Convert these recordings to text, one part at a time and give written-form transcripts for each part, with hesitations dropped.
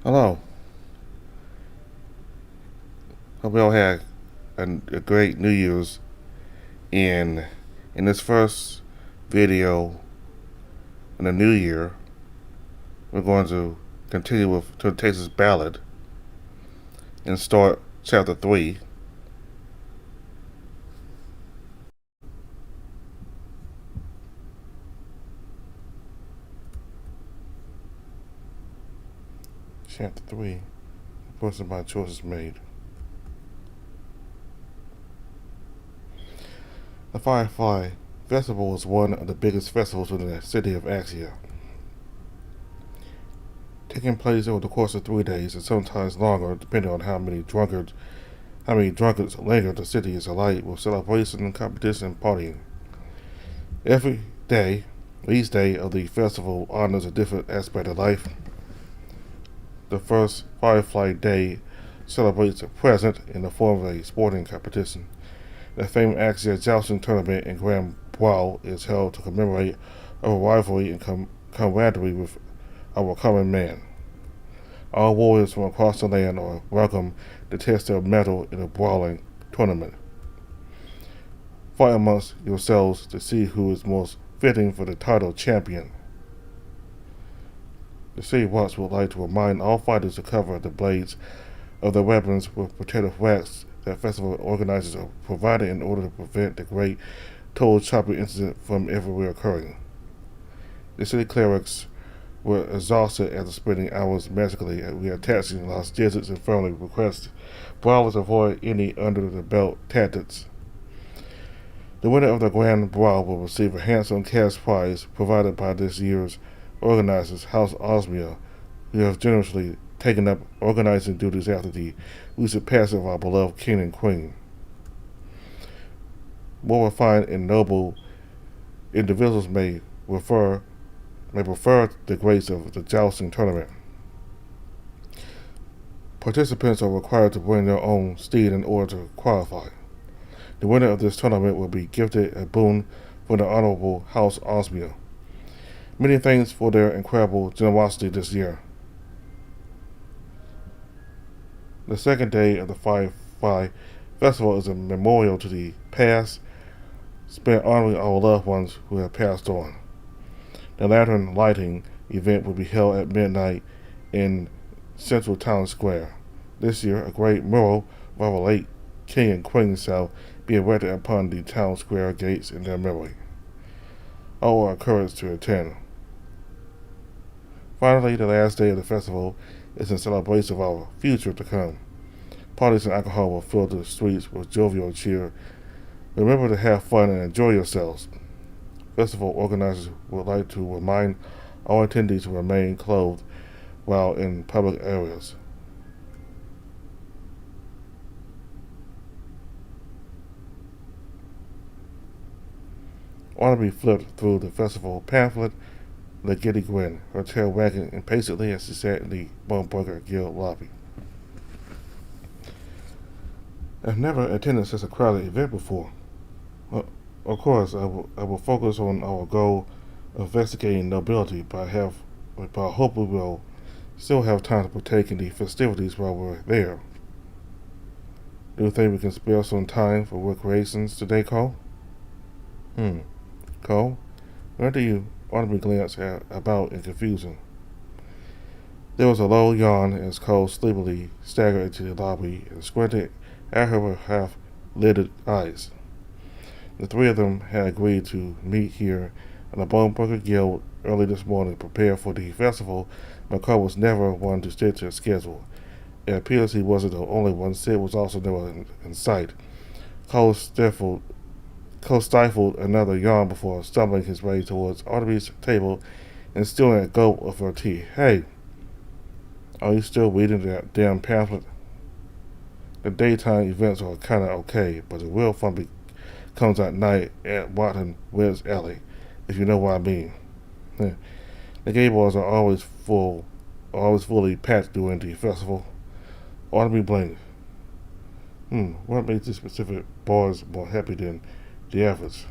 Hello. Hope we all had a great New Year's. In in this first video in the new year, we're going to continue with to Texas Ballad and start chapter 3. Chapter 3. The person by choices made. The Firefly Festival is one of the biggest festivals in the city of Axia, taking place over the course of 3 days and sometimes longer, depending on how many drunkards linger. The city is alight with celebration, competition, and partying. Every day, each day of the festival honors a different aspect of life. The first Firefly Day celebrates the present in the form of a sporting competition. The famed Axia Jousting Tournament and Grand Brawl is held to commemorate our rivalry and camaraderie with our common man. All warriors from across the land are welcome to test their mettle in a brawling tournament. Fight amongst yourselves to see who is most fitting for the title champion. The city watch would like to remind all fighters to cover the blades of their weapons with protective wax that festival organizers are provided in order to prevent the great toe chopping incident from ever reoccurring. The city clerics were exhausted after spending hours magically reattaching lost digits and firmly request brawlers avoid any under the belt tactics. The winner of the Grand Brawl will receive a handsome cash prize provided by this year's organizers, House Osmia, who have generously taken up organizing duties after the recent passing of our beloved king and queen. More refined and noble individuals may prefer the grace of the jousting tournament. Participants are required to bring their own steed in order to qualify. The winner of this tournament will be gifted a boon from the Honorable House Osmia. Many thanks for their incredible generosity this year. The second day of the Firefly Festival is a memorial to the past, spent honoring our loved ones who have passed on. The lantern lighting event will be held at midnight in Central Town Square. This year, a great mural of our late king and queen shall be erected upon the town square gates in their memory. All are encouraged to attend. Finally, the last day of the festival is in celebration of our future to come. Parties and alcohol will fill the streets with jovial cheer. Remember to have fun and enjoy yourselves. Festival organizers would like to remind all attendees to remain clothed while in public areas. Ornaby flipped through the festival pamphlet with a giddy grin, her tail wagging impatiently as she sat in the Bone Burger Guild lobby. I've never attended such a crowded event before. Of course, I will focus on our goal of investigating nobility, but I hope we will still have time to partake in the festivities while we're there. Do you think we can spare some time for recreations today, Cole? Cole? Where do you audibly glance about in confusion? There was a low yawn as Cole sleepily staggered into the lobby and squinted at her with half-lidded eyes. The three of them had agreed to meet here in the Bone Burger Guild early this morning to prepare for the festival, but Cole was never one to stick to a schedule. It appears he wasn't the only one. Sid was also never in sight. Cole stifled another yawn before stumbling his way towards Artemis' table and stealing a gulp of her tea. Hey, are you still reading that damn pamphlet? The daytime events are kinda okay, but the real fun comes at night at Watton West Alley, if you know what I mean. The gay bars are always fully packed during the festival. Artemis blinked. What makes these specific bars more happy than the average?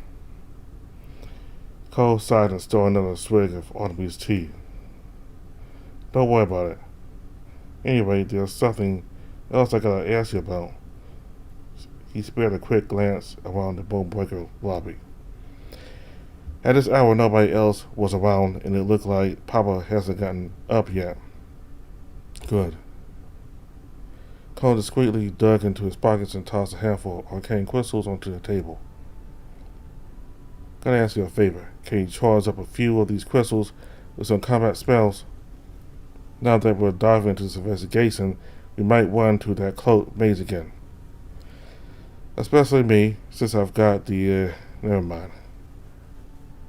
Cole sighed and stole another swig of Artemis' tea. Don't worry about it. Anyway, there's something else I gotta ask you about. He spared a quick glance around the Bonebreaker lobby. At this hour, nobody else was around, and it looked like Papa hasn't gotten up yet. Good. Cole discreetly dug into his pockets and tossed a handful of arcane crystals onto the table. Gotta ask you a favor. Can you charge up a few of these crystals with some combat spells? Now that we're diving into this investigation, we might run to that cloaked maze again. Especially me, since I've got the, never mind.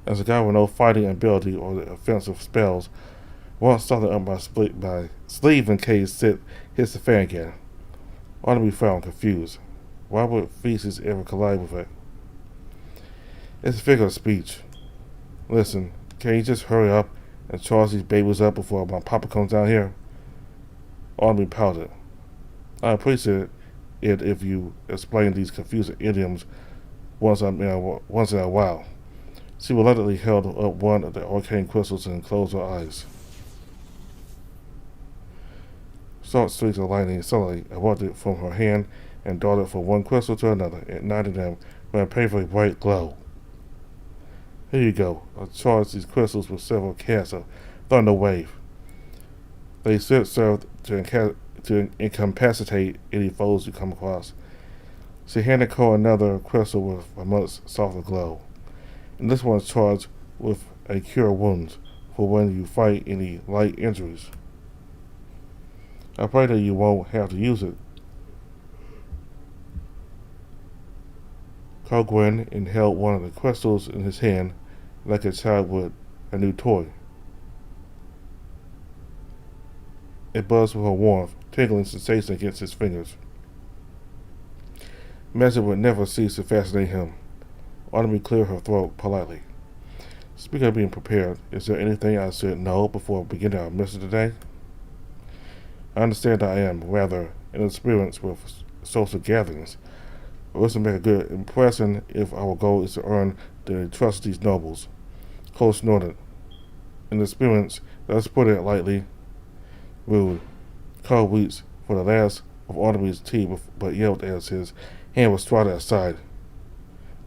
As a guy with no fighting ability or the offensive spells, I want something up my sleeve in case it hits the fan again. Ought to be found confused. Why would feces ever collide with it? It's a figure of speech. Listen, can you just hurry up and charge these babies up before my papa comes down here? Ought to be pouted. I appreciate it if you explain these confusing idioms once in a while. She reluctantly held up one of the arcane crystals and closed her eyes. Short streaks of lightning suddenly erupted from her hand and darted from one crystal to another, igniting them with a painfully bright glow. Here you go. I charged these crystals with several casts of Thunder Wave. They should serve to incapacitate any foes you come across. She handed Cole another crystal with a much softer glow. And this one's charged with a cure wounds for when you fight any light injuries. I pray that you won't have to use it. Cole grinned and held one of the crystals in his hand like a child would a new toy. It buzzed with a warmth, tingling sensation against his fingers. Magic would never cease to fascinate him. Autumn cleared her throat politely. Speaking of being prepared, is there anything I should know before beginning our mission today? I understand that I am rather inexperienced with social gatherings. It would make a good impression if our goal is to earn the trust of these nobles. Cole snorted. Inexperience, let's put it lightly. Rude. Cole reached for the last of Autumn's tea but yelled as his hand was swatted aside.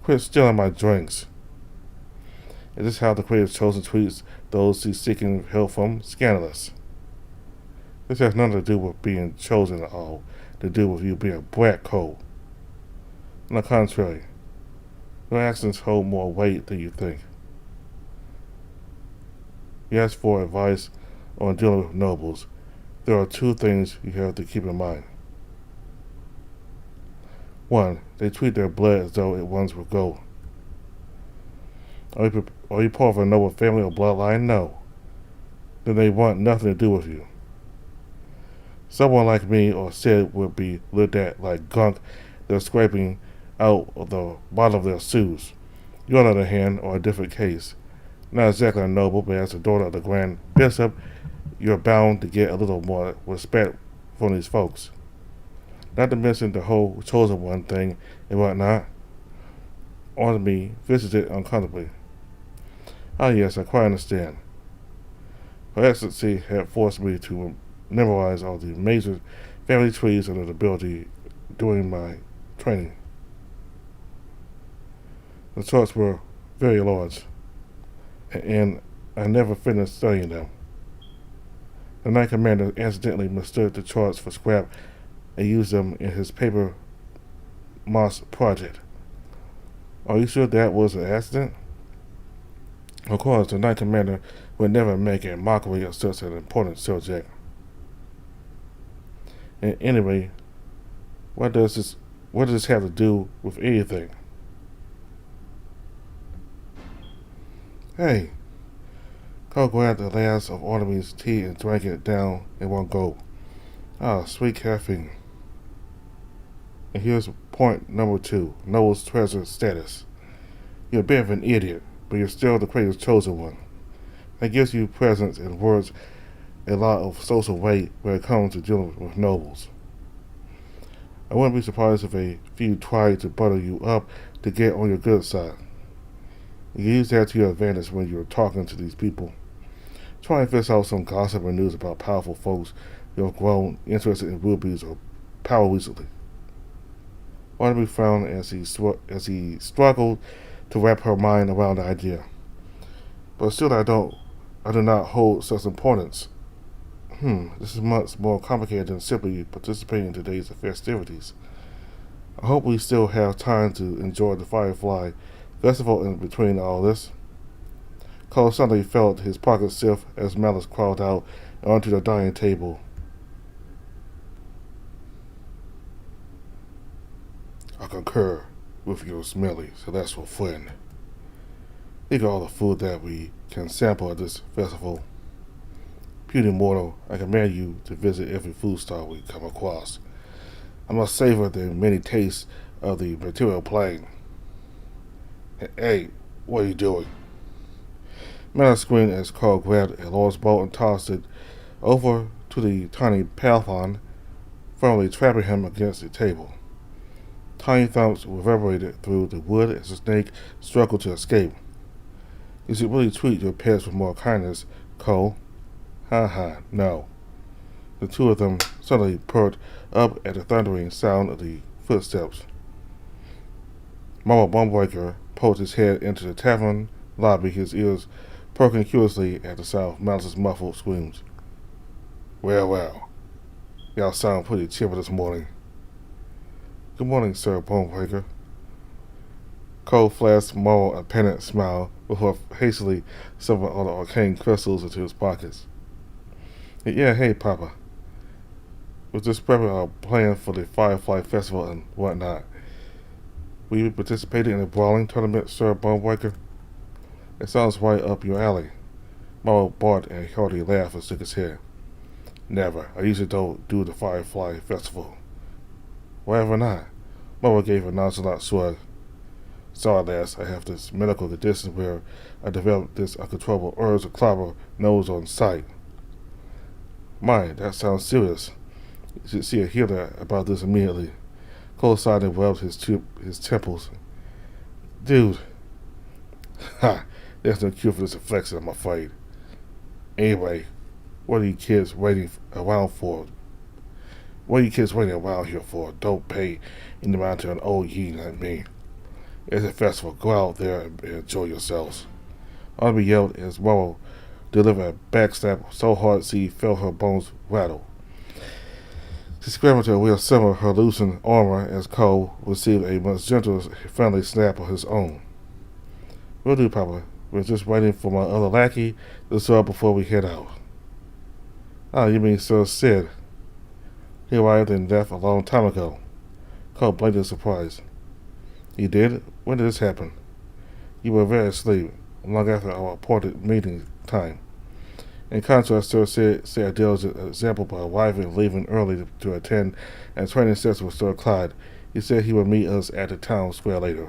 Quit stealing my drinks. Is this how the creator's chosen treats those he's seeking help from? Scandalous. This has nothing to do with being chosen at all, to do with you being a brat, Cole. On the contrary, your actions hold more weight than you think. You ask for advice on dealing with nobles. There are two things you have to keep in mind. One, they treat their blood as though it runs with gold. Are you part of a noble family or bloodline? No. Then they want nothing to do with you. Someone like me or Sid would be looked at like gunk they're scraping out of the bottom of their shoes. You, on the other hand, are a different case. Not exactly a noble, but as the daughter of the Grand Bishop, you're bound to get a little more respect from these folks. Not to mention the whole chosen one thing and whatnot. On me visited uncomfortably. Ah yes, I quite understand. Her Excellency had forced me to memorize all the major family trees of the nobility during my training. The charts were very large, and I never finished studying them. The Knight Commander accidentally mistook the charts for scrap and used them in his paper moss project. Are you sure that was an accident? Of course, the Knight Commander would never make a mockery of such an important subject. And anyway, what does this have to do with anything? Hey, Cole grabbed the last of Autumn's tea and drank it down in one gulp. Ah, sweet caffeine. And here's point number 2, Noble's treasure status. You're a bit of an idiot, but you're still the creator's chosen one. That gives you presence and words a lot of social weight when it comes to dealing with nobles. I wouldn't be surprised if a few tried to butter you up to get on your good side. You use that to your advantage when you're talking to these people. Try and fish out some gossip or news about powerful folks you have grown interested in rubies or power recently. Barnaby frowned as he struggled to wrap her mind around the idea. But still, I do not hold such importance. This is much more complicated than simply participating in today's festivities. I hope we still have time to enjoy the Firefly festival in between all this. Cole suddenly felt his pockets sift as Malice crawled out onto the dining table. I concur with your smelly celestial friend. Think of all the food that we can sample at this festival. Puny mortal, I command you to visit every food stall we come across. I must savor the many tastes of the material plane. Hey, what are you doing? Malice screamed as Carl grabbed a large bowl and tossed it over to the tiny Python, firmly trapping him against the table. Tiny thumps reverberated through the wood as the snake struggled to escape. You should really treat your pets with more kindness, Cole. No. The two of them suddenly perked up at the thundering sound of the footsteps. Marrow Bumebreaker poked his head into the tavern lobby, his ears perking curiously at the sound of Malice's muffled screams. Well. Y'all sound pretty chipper this morning. Good morning, Sir Bonebreaker. Cole flashed Marrow a penitent smile before hastily stuffing all the arcane crystals into his pockets. Yeah, hey, Papa. We're just prepping our plan for the Firefly Festival and whatnot. Will you be participating in a brawling tournament, Sir Bonebreaker? It sounds right up your alley. Marrow barked a hearty laugh and shook his head. Never. I usually don't do the Firefly Festival. Whatever not. Marrow gave a nonchalant shrug. Sorry, lass, I have this medical condition where I developed this uncontrollable urge to clobber nose on sight. My, that sounds serious. You should see a healer about this immediately. Cole sighed and rubbed his temples. Dude. There's no cure for this infection, I'm afraid. Anyway, what are you kids waiting around for? What are you kids waiting around here for? Don't pay any mind to an old yee like me. It's a festival. Go out there and enjoy yourselves. Arby yelled as Marrow delivered a backstab so hard she felt her bones rattle. She scrambled to reassemble her loosened armor as Cole received a much gentler, friendly snap of his own. Will do, Papa. We're just waiting for my other lackey to show up before we head out. Ah, you mean Sir Sid? He arrived and left a long time ago. Cole blinked in surprise. You did? When did this happen? You were very asleep, long after our appointed meeting time. In contrast, Sir Sid set a diligent example by arriving and leaving early to attend a training session with Sir Clyde. He said he would meet us at the town square later.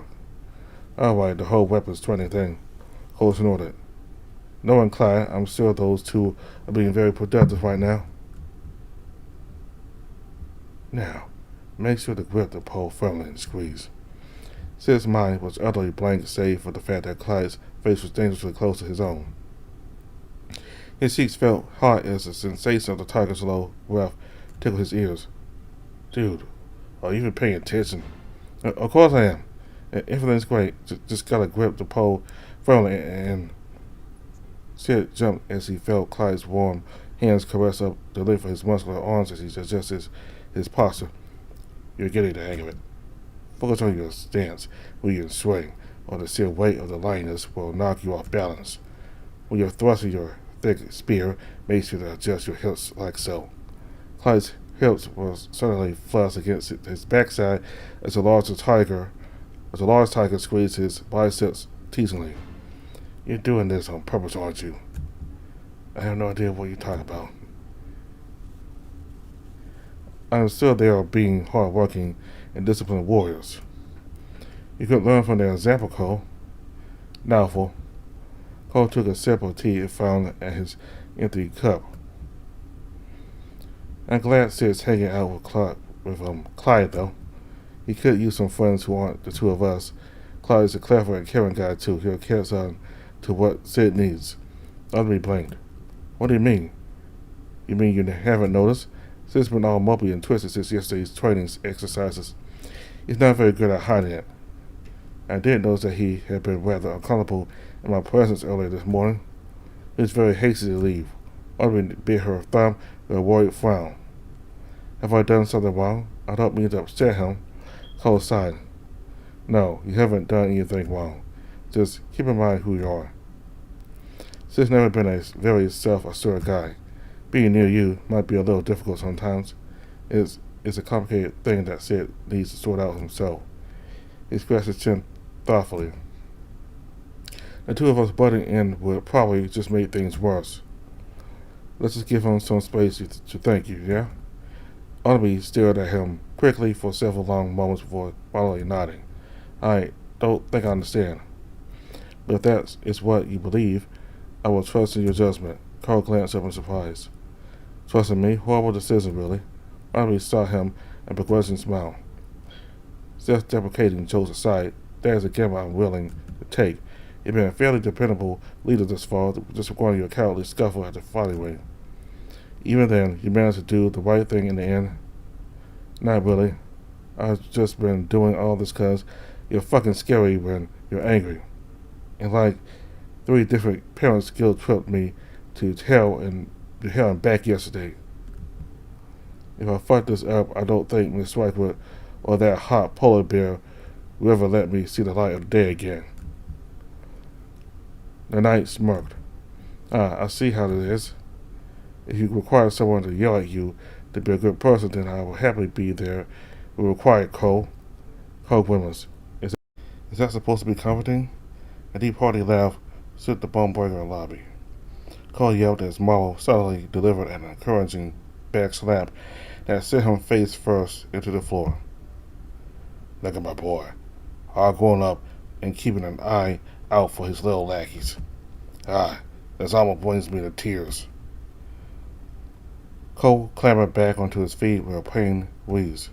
All right, the whole weapons training thing. Cole snorted. Knowing Clyde, I'm sure those two are being very productive right now. Now, make sure to grip the pole firmly and squeeze. Sid's mind was utterly blank save for the fact that Clyde's face was dangerously close to his own. His cheeks felt hot as the sensation of the tiger's low breath tickled his ears. Dude, are you even paying attention? Of course I am. Everything's great. Just gotta grip the pole firmly and... Sid jumped as he felt Clyde's warm hands caress up the length of his muscular arms as he adjusted his posture. You're getting the hang of it. Focus on your stance when you swing, or the sheer weight of the lioness will knock you off balance. When you're thrusting your thick spear, make sure to adjust your hips like so. Clyde's hips were suddenly flushed against his backside as a large tiger squeezed his biceps teasingly. You're doing this on purpose, aren't you? I have no idea what you're talking about. I'm sure they are being hard-working and disciplined warriors. You could learn from their example, Cole. Doubtful. Cole took a sip of tea and found at his empty cup. I'm glad Sid's hanging out with Clyde, though. He could use some friends who aren't the two of us. Clyde is a clever and caring guy, too. He'll catch on to what Sid needs. Utterly blinked. What do you mean? You mean you haven't noticed? Sis been all mopey and twisted since yesterday's training exercises. He's not very good at hiding it. I did notice that he had been rather uncomfortable in my presence earlier this morning. He was very hasty to leave. Audrey bit her thumb with a worried frown. Have I done something wrong? I don't mean to upset him. Cole sighed. No, you haven't done anything wrong. Just keep in mind who you are. Sis never been a very self-assured guy. Being near you might be a little difficult sometimes. It's a complicated thing that Sid needs to sort out himself. He scratched his chin thoughtfully. The two of us butting in would probably just make things worse. Let's just give him some space to thank you, yeah? Autumn stared at him quickly for several long moments before finally nodding. I don't think I understand. But if that is what you believe, I will trust in your judgment. Carl glanced up in surprise. Trusting me? Horrible decision, really. Autumn saw him and begrudging smile. Self-deprecating jokes aside, that is a gamble I'm willing to take. You've been a fairly dependable leader thus far, disregarding your cowardly scuffle at the folly way. Even then, you managed to do the right thing in the end. Not really. I've just been doing all this because you're fucking scary when you're angry. And like 3 different parents guilt-tripped me to hell and back yesterday. If I fuck this up, I don't think Miss Swipewood or that hot polar bear will ever let me see the light of day again. The knight smirked. I see how it is. If you require someone to yell at you to be a good person, then I will happily be there. We require Cole. Cole grimaced. Is that supposed to be comforting? A deep hearty laugh stood the bone breaker in the lobby. Cole yelled as Marrow subtly delivered an encouraging back slap that sent him face first into the floor. Look at my boy, all grown up and keeping an eye out for his little lackeys. This almost brings me to tears. Cole clambered back onto his feet with a pained wheeze.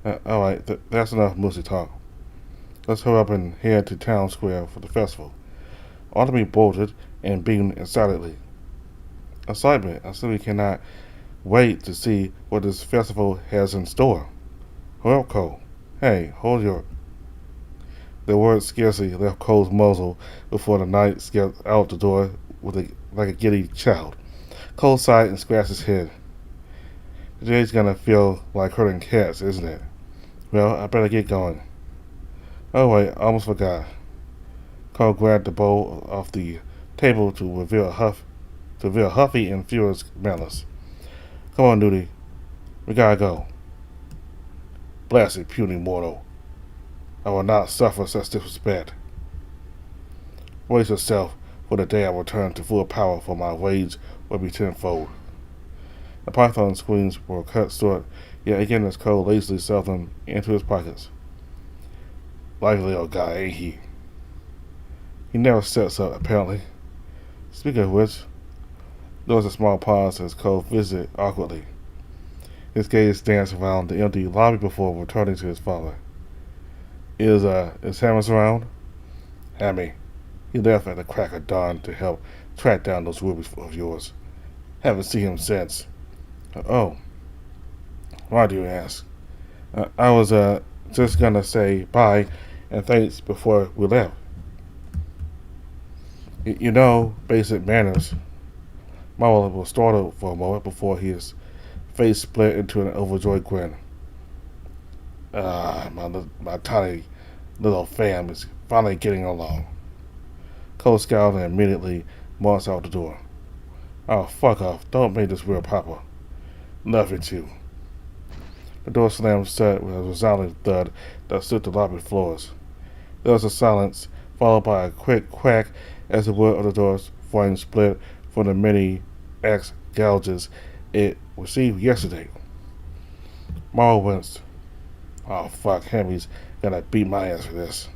Alright, that's enough moosey talk. Let's hurry up and head to town square for the festival. Autumn bolted and beamed excitedly. Excitement, I simply cannot wait to see what this festival has in store. Hurry up, Cole. Hey, hold your... The words scarcely left Cole's muzzle before the knight skipped out the door like a giddy child. Cole sighed and scratched his head. Today's gonna feel like herding cats, isn't it? Well, I better get going. Oh wait, I almost forgot. Cole grabbed the bowl off the table to reveal Huffy and furious malice. Come on, Nudie. We gotta go. Blasted puny mortal. I will not suffer such disrespect. Brace yourself for the day I return to full power, for my wage will be tenfold. The python screams were cut short, yet again as Cole lazily stuffed them into his pockets. Lively old guy, ain't he? He never sets up, apparently. Speaking of which, there was a small pause as Cole visited awkwardly. His gaze danced around the empty lobby before returning to his father. Is Hammers around? Hammy. He left at the crack of dawn to help track down those rubies of yours. Haven't seen him since. Oh. Why do you ask? I was just gonna say bye and thanks before we left. You know, basic manners. Marrow was startled for a moment before his face split into an overjoyed grin. My tiny little fam is finally getting along. Cole scowled and immediately marched out the door. Oh, fuck off. Don't make this real, Papa. Love you too. The door slammed shut with a resounding thud that shook the lobby floors. There was a silence, followed by a quick crack as the wood of the door's frame split from the many axe gouges it received yesterday. Marrow winced. Oh, fuck, Hammy's gonna beat my ass for this.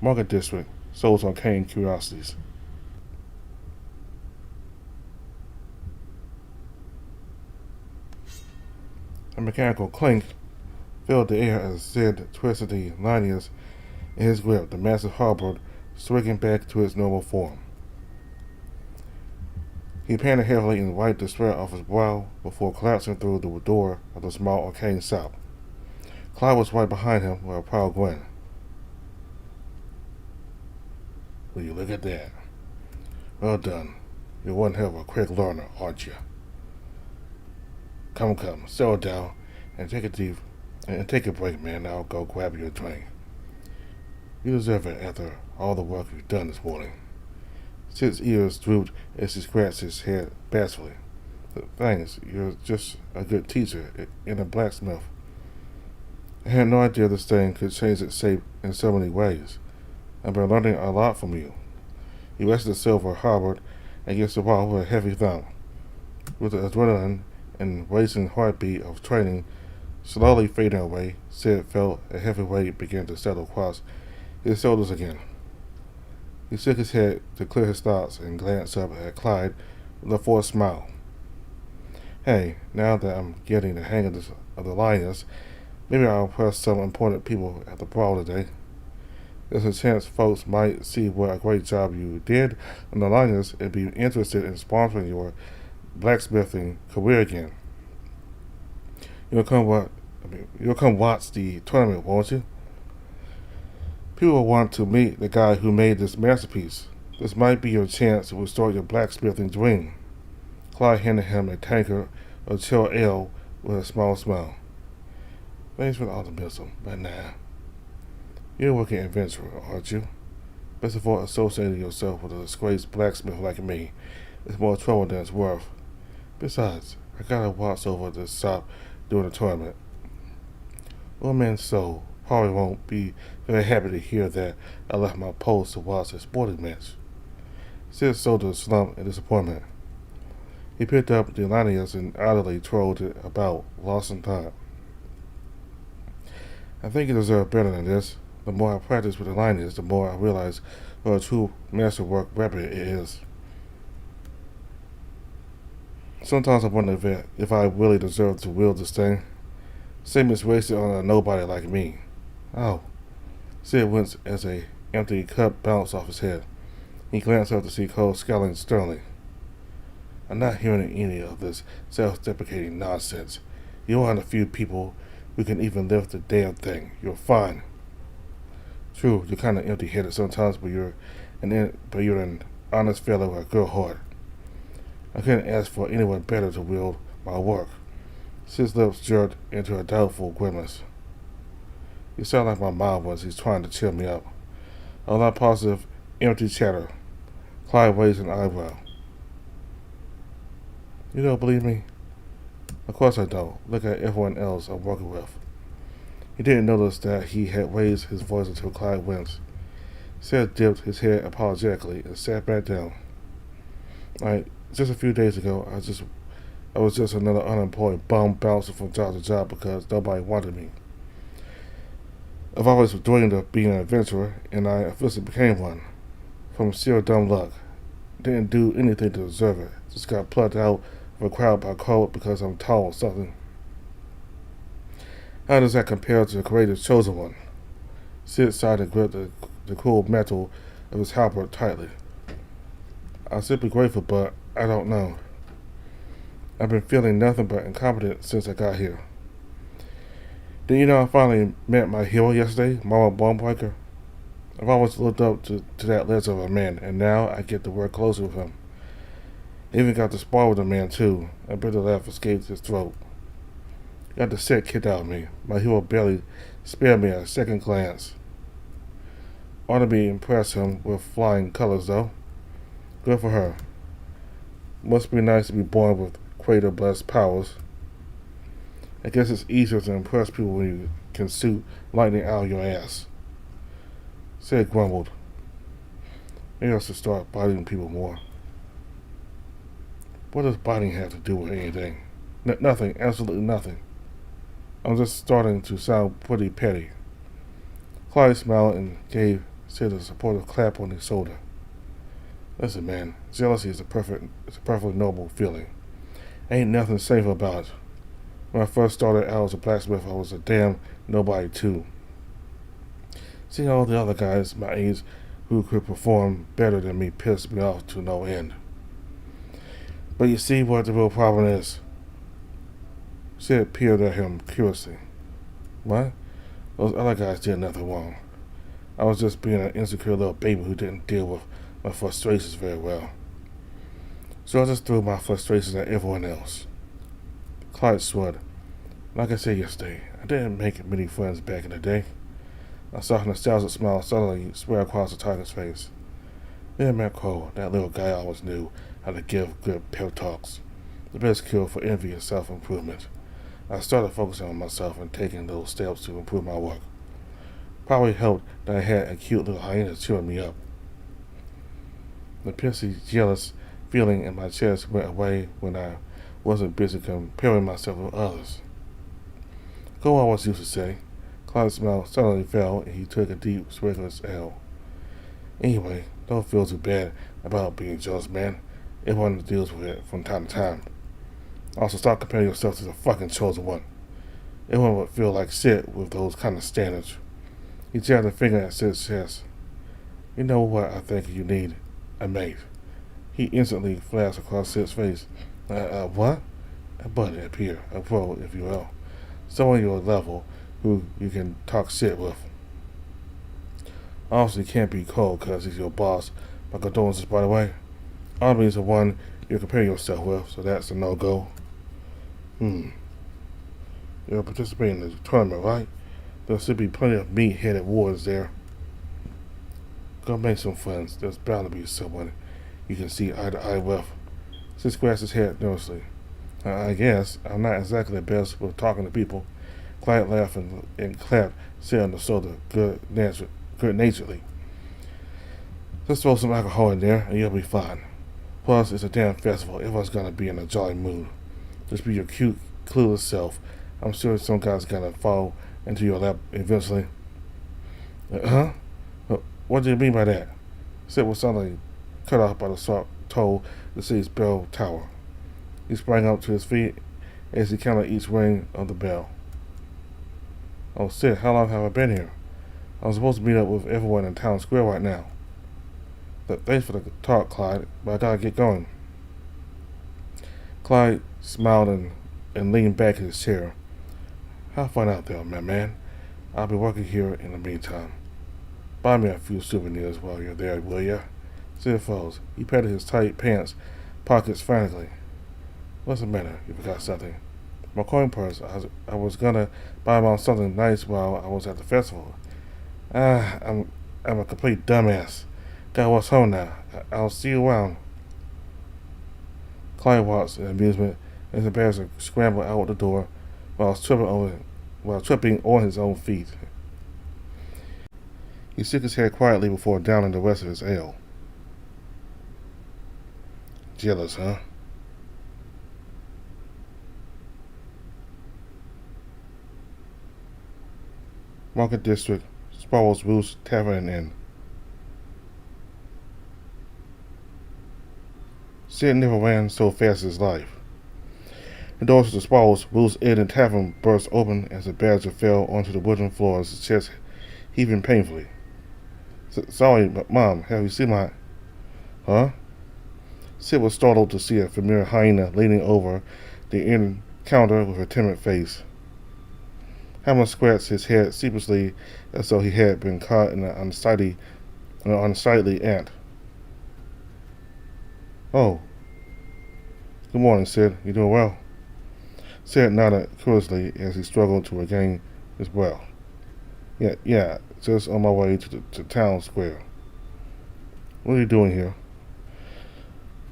Market District, Souls Arcane Curiosities. A mechanical clink filled the air as Sid twisted the lanyards in his grip. The massive halberd swinging back to its normal form. He panted heavily and wiped the sweat off his brow before collapsing through the door of the small arcane shop. Clyde was right behind him with a proud grin. "Will you look at that? Well done. You're one hell of a quick learner, aren't you? Come, settle down and take a break, man. I'll go grab you a drink. You deserve it after all the work you've done this morning." Sid's ears drooped as he scratched his head bashfully. "Thanks. You're just a good teacher and a blacksmith. I had no idea this thing could change its shape in so many ways. I've been learning a lot from you." He rested the silver halberd against the wall with a heavy thump. With the adrenaline and racing heartbeat of training slowly fading away, Sid felt a heavy weight begin to settle across his shoulders again. He shook his head to clear his thoughts and glanced up at Clyde with a forced smile. "Hey, now that I'm getting the hang of the lioness, maybe I'll impress some important people at the brawl today. There's a chance folks might see what a great job you did on the lioness and be interested in sponsoring your blacksmithing career again. You'll come watch the tournament, won't you? People will want to meet the guy who made this masterpiece. This might be your chance to restore your blacksmithing dream." Clyde handed him a tankard of chilled ale with a small smile. "Thanks for the optimism, but nah. You're a working adventurer, aren't you? Best of all, associating yourself with a disgraced blacksmith like me is more trouble than it's worth. Besides, I gotta watch over this shop during the tournament. Old man Soul probably won't be very happy to hear that I left my post to watch a sporting match." Sid showed a slump in disappointment. He picked up the lanyards and idly twirled it about, lost in thought. "I think you deserve better than this. The more I practice with the lanyards, the more I realize what a true masterwork weapon it is. Sometimes I wonder if I really deserve to wield this thing. Same as wasted on a nobody like me." "Oh." Sid winced as a empty cup bounced off his head. He glanced up to see Cole scowling sternly. "I'm not hearing any of this self-deprecating nonsense. You're one of the few people who can even lift the damn thing. You're fine. True, you're kind of empty-headed sometimes, but you're an honest fellow with a good heart. I couldn't ask for anyone better to wield my work." Sid's lips jerked into a doubtful grimace. "You sound like my mom when she's trying to cheer me up. All that positive, empty chatter." Clyde raised an eyebrow. "You don't believe me?" "Of course I don't. Look at everyone else I'm working with." He didn't notice that he had raised his voice until Clyde winced. Sid dipped his head apologetically and sat back down. Just a few days ago, I was just another unemployed bum bouncing from job to job because nobody wanted me. I've always dreamed of being an adventurer, and I officially became one. From sheer dumb luck. Didn't do anything to deserve it. Just got plucked out of a crowd by cold because I'm tall or something. How does that compare to the courageous chosen one?" Sid sighed and gripped the cool metal of his halberd tightly. "I'm simply grateful, but I don't know. I've been feeling nothing but incompetent since I got here. Did you know I finally met my hero yesterday, Marrow Bonebreaker? I've always looked up to that legend of a man, and now I get to work closer with him. I even got to spar with the man, too. A bitter laugh escaped his throat. Got the shit kicked out of me. My hero barely spared me a second glance. Ought to be impressed him with flying colors, though. Good for her. Must be nice to be born with crater-blessed powers. I guess it's easier to impress people when you can shoot lightning out of your ass." Sid grumbled. "Maybe I should start biting people more." "What does biting have to do with anything?" Nothing, absolutely nothing. I'm just starting to sound pretty petty." Clyde smiled and gave Sid a supportive clap on his shoulder. "Listen, man, jealousy is a perfectly noble feeling. Ain't nothing safe about it. When I first started out as a blacksmith, I was a damn nobody, too. Seeing all the other guys my age who could perform better than me pissed me off to no end. But you see what the real problem is? Sid peered at him curiously. What? Those other guys did nothing wrong. I was just being an insecure little baby who didn't deal with my frustrations very well. So I just threw my frustrations at everyone else. Clyde swore. Like I said yesterday, I didn't make many friends back in the day. I saw a nostalgic smile suddenly spread across the tiger's face. Then Matt Cole, that little guy, always knew how to give good pep talks. The best cure for envy is self-improvement. I started focusing on myself and taking those steps to improve my work. Probably helped that I had a cute little hyena cheering me up. The pissy, jealous feeling in my chest went away when I wasn't busy comparing myself with others. Go always used to say. Clyde's smile suddenly fell and he took a deep swig of his ale. Anyway, don't feel too bad about being jealous, man. Everyone deals with it from time to time. Also, stop comparing yourself to the fucking chosen one. Everyone would feel like shit with those kind of standards. He jabbed a finger at Sid's chest. You know what I think you need? A mate. He instantly flashed across Sid's face. What? A buddy up here, a pro, if you will. Someone your level who you can talk shit with. Obviously can't be Cole because he's your boss. My condolences, by the way. Army is the one you're comparing yourself with, so that's a no-go. You're participating in the tournament, right? There should be plenty of meat-headed warriors there. Go make some friends. There's bound to be someone you can see eye to eye with. Sid scratched his head nervously. I guess I'm not exactly the best with talking to people. Clyde laughed and clapped Sid on the shoulder good-naturedly. Just throw some alcohol in there and you'll be fine. Plus, it's a damn festival. Everyone's gonna be in a jolly mood. Just be your cute, clueless self. I'm sure some guy's gonna fall into your lap eventually. What do you mean by that? Sid was suddenly cut off by the sharp toll the city's bell tower. He sprang up to his feet as he counted each ring of the bell. Oh, Sid, how long have I been here? I'm supposed to meet up with everyone in town square right now. Thanks for the talk, Clyde, but I gotta get going. Clyde smiled and leaned back in his chair. Have fun out there, my man. I'll be working here in the meantime. Buy me a few souvenirs while you're there, will ya? Sid froze. He patted his tight pants pockets frantically. What's the matter? You forgot something? My coin purse. I was gonna buy mom something nice while I was at the festival. I'm a complete dumbass. Gotta walk home now. I'll see you around. Clyde watched in amusement as the bear scrambled out the door while tripping on his own feet. He shook his head quietly before downing the rest of his ale. Jealous, huh? Market District, Sparrow's Roost Tavern Inn. Sid never ran so fast in his life. The doors to the Sparrow's Roost Inn and Tavern burst open as the badger fell onto the wooden floor, his chest heaving painfully. Sorry, Mom, have you seen my... Huh? Sid was startled to see a familiar hyena leaning over the inn counter with a timid face. Hammer scratched his head sheepishly as though he had been caught in an unsightly ant. Oh. Good morning, Sid. You doing well? Sid nodded curiously as he struggled to regain his breath. Yeah, just on my way to town square. What are you doing here?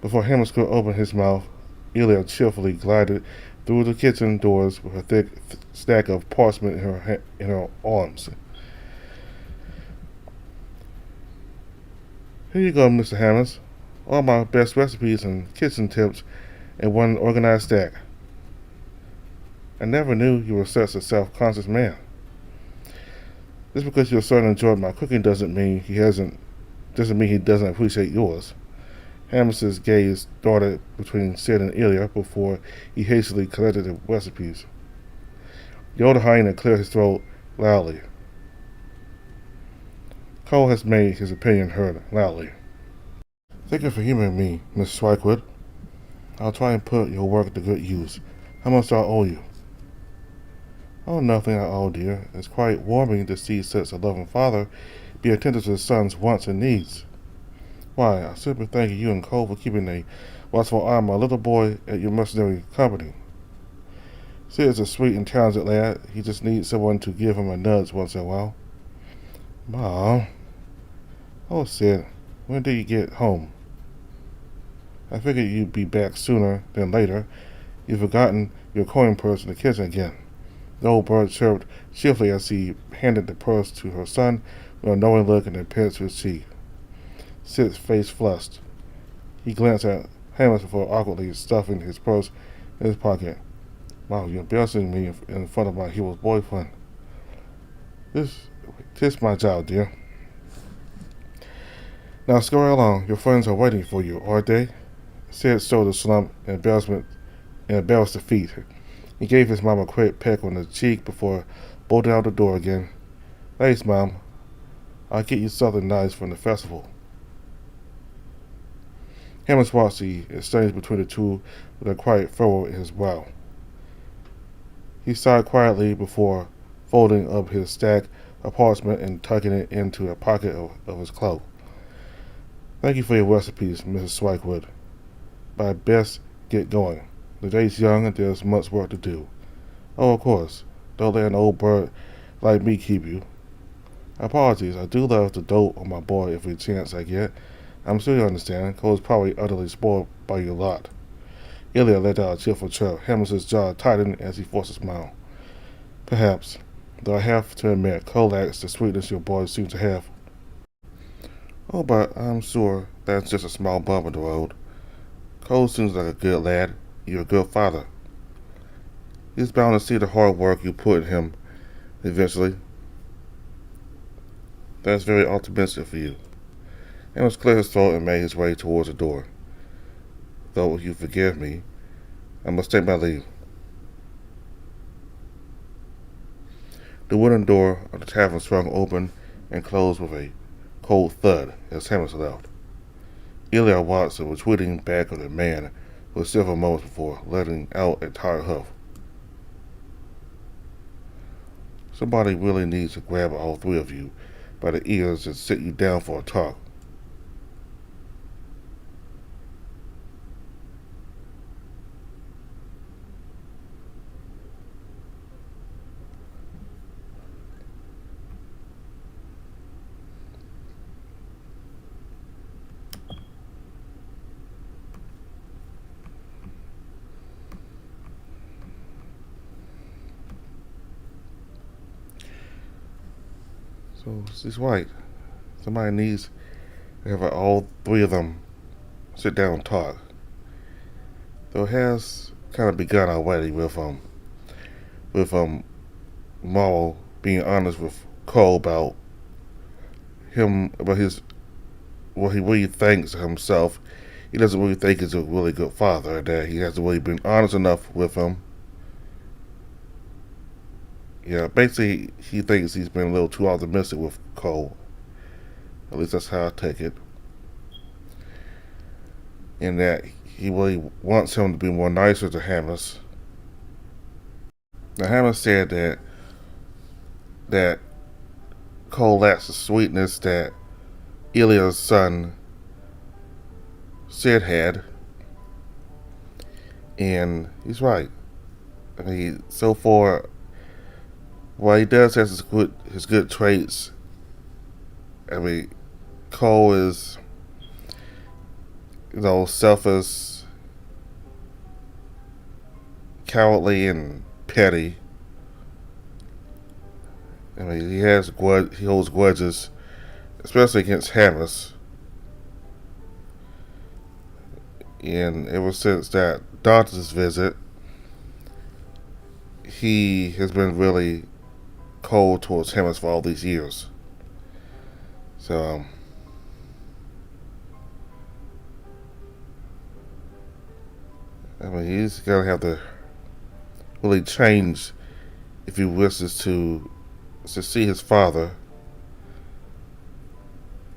Before Hammer could open his mouth, Elia cheerfully glided through the kitchen doors with a thick stack of parchment in her arms. Here you go, Mr. Hammers. All my best recipes and kitchen tips in one organized stack. I never knew you were such a self-conscious man. Just because your son enjoyed my cooking doesn't mean he doesn't appreciate yours. Hammer's gaze darted between Sid and Ilya before he hastily collected the recipes. The older hyena cleared his throat loudly. Cole has made his opinion heard loudly. Thank you for humoring me, Miss Swyquid. I'll try and put your work to good use. How much do I owe you? Oh, nothing at all, dear. It's quite warming to see such a loving father be attentive to his son's wants and needs. Why, I simply thank you and Cole for keeping a watchful eye on my little boy at your mercenary company. Sid is a sweet and talented lad. He just needs someone to give him a nudge once in a while. Mom. Oh, Sid, when do you get home? I figured you'd be back sooner than later. You've forgotten your coin purse in the kitchen again. The old bird chirped cheerfully as he handed the purse to her son with a knowing look and a pinch to his cheek. Sid's face flushed. He glanced at Hammond before awkwardly stuffing his purse in his pocket. Wow, you're embarrassing me in front of my hero's boyfriend. This my job, dear. Now scurry along. Your friends are waiting for you, aren't they? Sid showed a slump and embarrassed defeat. He gave his mom a quick peck on the cheek before bolting out the door again. Thanks, Mom. I'll get you something nice from the festival. Hammond watched the exchange between the two with a quiet furrow in his brow. He sighed quietly before folding up his stack of parchment and tucking it into a pocket of his cloak. Thank you for your recipes, Mrs. Swyquid, but I best get going. The day's young and there's much work to do. Oh, of course, don't let an old bird like me keep you. Apologies, I do love to dote on my boy every chance I get. I'm sure you understand. Cole's probably utterly spoiled by your lot. Ilya let out a cheerful chirp. Hammond's jaw tightened as he forced a smile. Perhaps, though I have to admit, Cole lacks the sweetness your boys seem to have. Oh, but I'm sure that's just a small bump in the road. Cole seems like a good lad. You're a good father. He's bound to see the hard work you put in him eventually. That's very optimistic for you. Hammond cleared his throat and made his way towards the door. Though, if you forgive me, I must take my leave. The wooden door of the tavern swung open and closed with a cold thud as Hammond left. Ilya watched the retreating back of the man for several moments before letting out a tired huff. Somebody really needs to grab all three of you by the ears and sit you down for a talk. So she's right. Somebody needs to have all three of them sit down and talk. Though it has kind of begun already with Marrow being honest with Cole about what he really thinks of himself. He doesn't really think he's a really good father, and that he hasn't really been honest enough with him. Yeah, basically, he thinks he's been a little too optimistic with Cole. At least that's how I take it. And that he really wants him to be more nicer to Hammond. Now, Hammond said that Cole lacks the sweetness that Ilya's son Sid had. And he's right. I mean, so far, while he does have his good traits, I mean, Cole is, selfish, cowardly, and petty. I mean, he holds grudges, especially against Hammond. And ever since that doctor's visit, he has been really cold towards Hammond for all these years. So, I mean, he's gonna have to really change if he wishes to see his father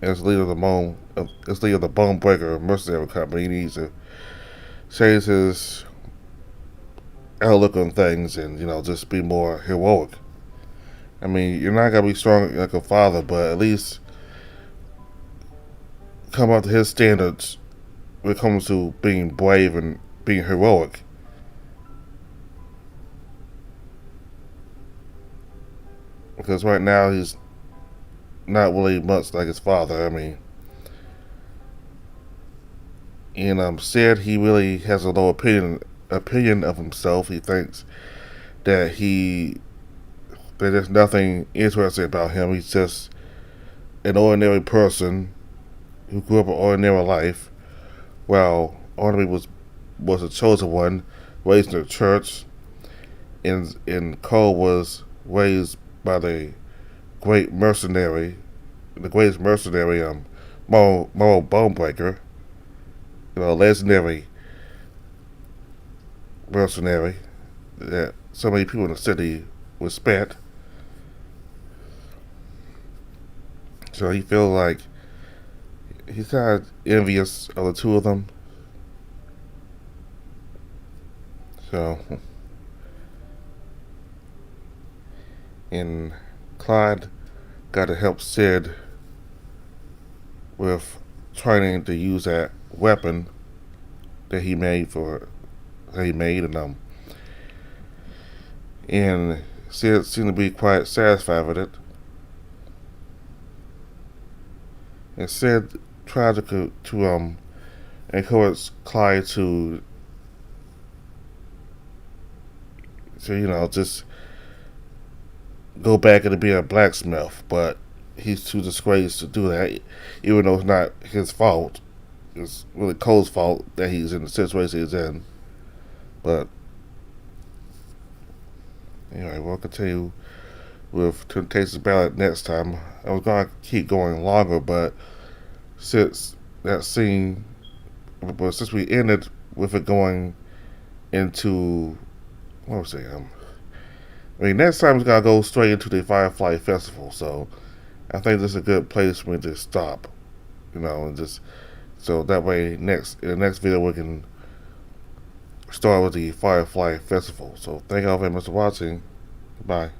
as leader of the Bone Breaker mercenary company. He needs to change his outlook on things and just be more heroic. I mean, you're not gonna be strong like a father, but at least come up to his standards when it comes to being brave and being heroic. Because right now he's not really much like his father. I mean, and said he really has a low opinion of himself. He thinks that there's nothing interesting about him. He's just an ordinary person who grew up an ordinary life, while Arnold was a chosen one, raised in the church, and Cole was raised by the greatest mercenary, Marrow Bonebreaker, legendary mercenary that so many people in the city respect. So he feels like he's kind of envious of the two of them. So, and Clyde got to help Sid with training to use that weapon that he made and Sid seemed to be quite satisfied with it. And Sid tried to encourage Clyde to just go back and be a blacksmith, but he's too disgraced to do that, even though it's not his fault. It's really Cole's fault that he's in the situation he's in. But anyway, we'll continue with Temptations Ballad next time. I was going to keep going longer, but since we ended with it going into, what was it? Next time it's gonna go straight into the Firefly Festival, so I think this is a good place for me to stop, and just so that way in the next video we can start with the Firefly Festival. So thank you all very much for watching. Bye.